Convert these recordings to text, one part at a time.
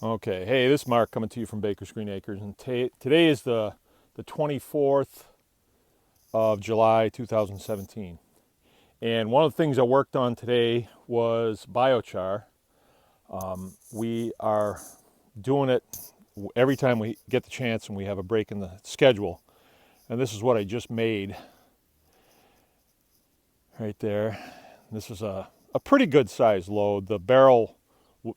Okay, hey, this is Mark coming to you from Baker's Green Acres, and today is the 24th of July 2017. And one of the things I worked on today was biochar. We are doing it every time we get the chance and we have a break in the schedule. And this is what I just made right there. This is a pretty good size load. The barrel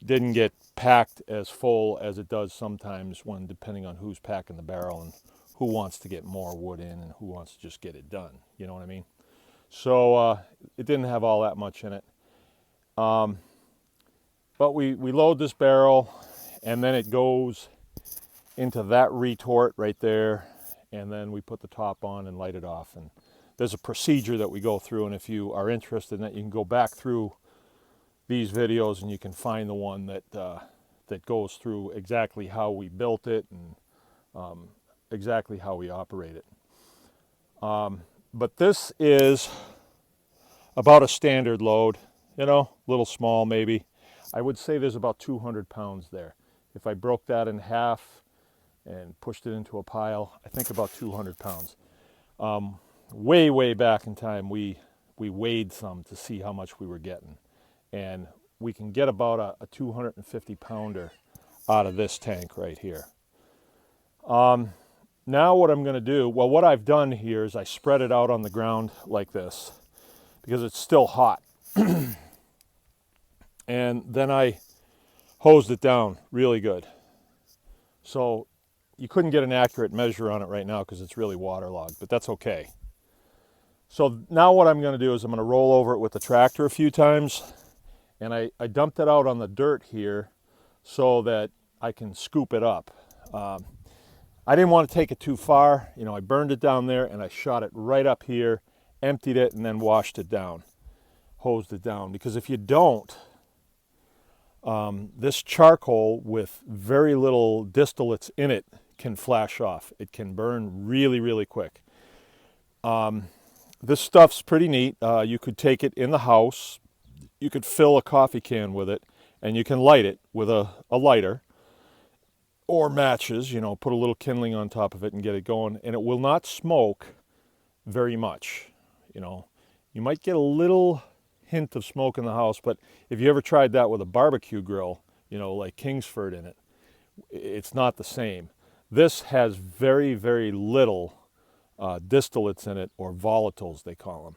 didn't get packed as full as it does sometimes when depending on who's packing the barrel and who wants to get more wood in and who wants to just get it done. You know what I mean? So it didn't have all that much in it. But we load this barrel and then it goes into that retort right there, and then we put the top on and light it off. And there's a procedure that we go through, and if you are interested in that, you can go back through these videos and you can find the one that goes through exactly how we built it and exactly how we operate it. But this is about a standard load, you know, a little small maybe. I would say there's about 200 pounds there. If I broke that in half and pushed it into a pile, I think about 200 pounds. Way back in time, we weighed some to see how much we were getting. And we can get about a 250 pounder out of this tank right here. Now what I'm going to do, well, what I've done here is I spread it out on the ground like this because it's still hot. And then I hosed it down really good. So you couldn't get an accurate measure on it right now because it's really waterlogged, but that's okay. So now what I'm going to do is I'm going to roll over it with the tractor a few times, and I dumped it out on the dirt here so that I can scoop it up. I didn't want to take it too far. You know, I burned it down there and I shot it right up here, emptied it, and then washed it down, hosed it down. Because if you don't, this charcoal with very little distillates in it can flash off. It can burn really quick. This stuff's pretty neat. You could take it in the house. You could fill a coffee can with it, and you can light it with a lighter or matches. You know, put a little kindling on top of it and get it going, and it will not smoke very much. You know, you might get a little hint of smoke in the house, but if you ever tried that with a barbecue grill, you know, like Kingsford in it, it's not the same. This has very little distillates in it, or volatiles they call them.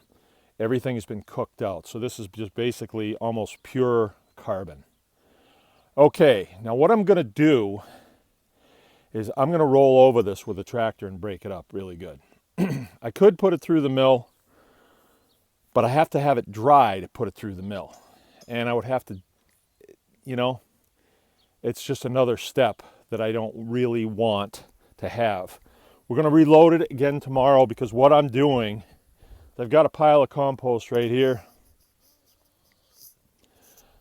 Everything has been cooked out, so this is just basically almost pure carbon. Okay, now what I'm going to do is I'm going to roll over this with a tractor and break it up really good. I could put it through the mill, but I have to have it dry to put it through the mill. And I would have to, you know, it's just another step that I don't really want to have. We're going to reload it again tomorrow because what I'm doing, I've got a pile of compost right here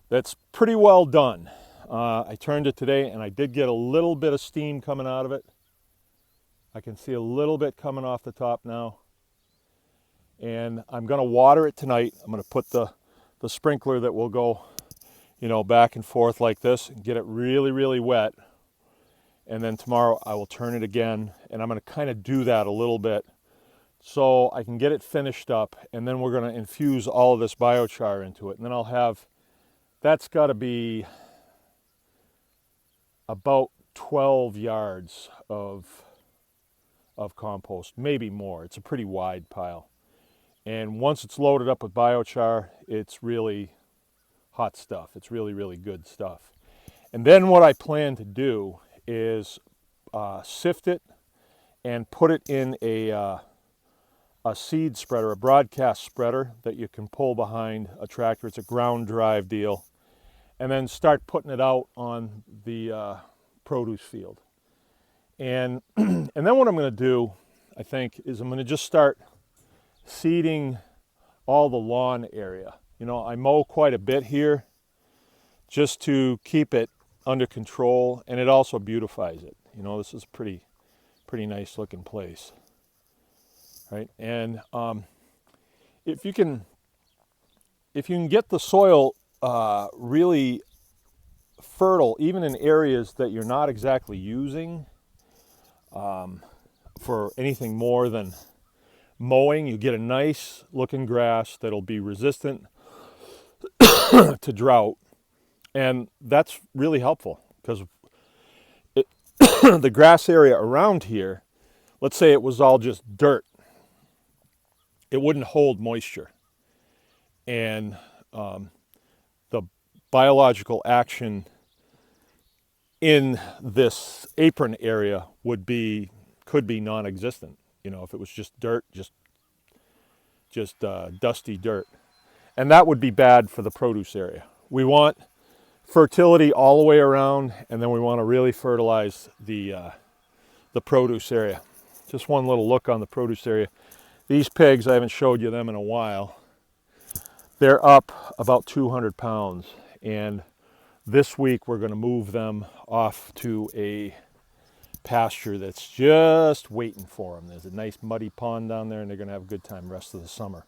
that's pretty well done. I turned it today and I did get a little bit of steam coming out of it. I can see a little bit coming off the top now. And I'm going to water it tonight. I'm going to put the sprinkler that will go, you know, back and forth like this and get it really wet. And then tomorrow I will turn it again, and I'm going to kind of do that a little bit so I can get it finished up, and then we're going to infuse all of this biochar into it. And then I'll have, that's got to be about 12 yards of compost, maybe more. It's a pretty wide pile. And once it's loaded up with biochar, it's really hot stuff. It's really good stuff. And then what I plan to do is sift it and put it in a seed spreader, a broadcast spreader that you can pull behind a tractor. It's a ground drive deal. And then start putting it out on the produce field. And then what I'm going to do, I think, is I'm going to just start seeding all the lawn area. You know, I mow quite a bit here just to keep it under control, and it also beautifies it. You know, this is a pretty nice looking place, right? And if you can get the soil really fertile even in areas that you're not exactly using for anything more than mowing. You get a nice looking grass that'll be resistant to drought, and that's really helpful because the grass area around here, let's say it was all just dirt, it wouldn't hold moisture, and the biological action in this apron area could be non-existent. You know, if it was just dirt, just dusty dirt, and that would be bad for the produce area. We want fertility all the way around, and then we want to really fertilize the produce area. Just one little look on the produce area. These pigs, I haven't showed you them in a while. They're up about 200 pounds, and this week we're going to move them off to a pasture that's just waiting for them. There's a nice muddy pond down there, and they're going to have a good time the rest of the summer.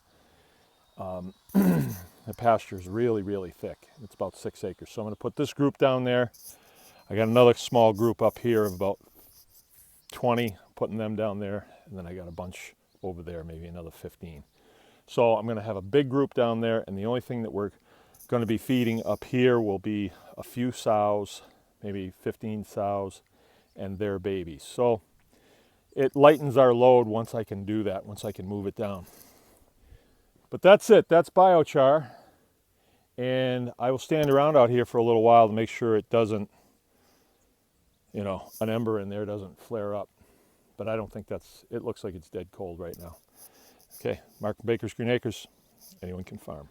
The pasture is really, really thick. It's about 6 acres. So I'm going to put this group down there. I got another small group up here of about 20, putting them down there, and then I got a bunch over there, maybe another 15. So I'm going to have a big group down there, and the only thing that we're going to be feeding up here will be a few sows, maybe 15 sows, and their babies. So it lightens our load once I can do that, once I can move it down. But that's it. That's biochar. And I will stand around out here for a little while to make sure it doesn't, you know, an ember in there doesn't flare up. But I don't think it looks like it's dead cold right now. Okay, Mark Baker's Green Acres. Anyone can farm.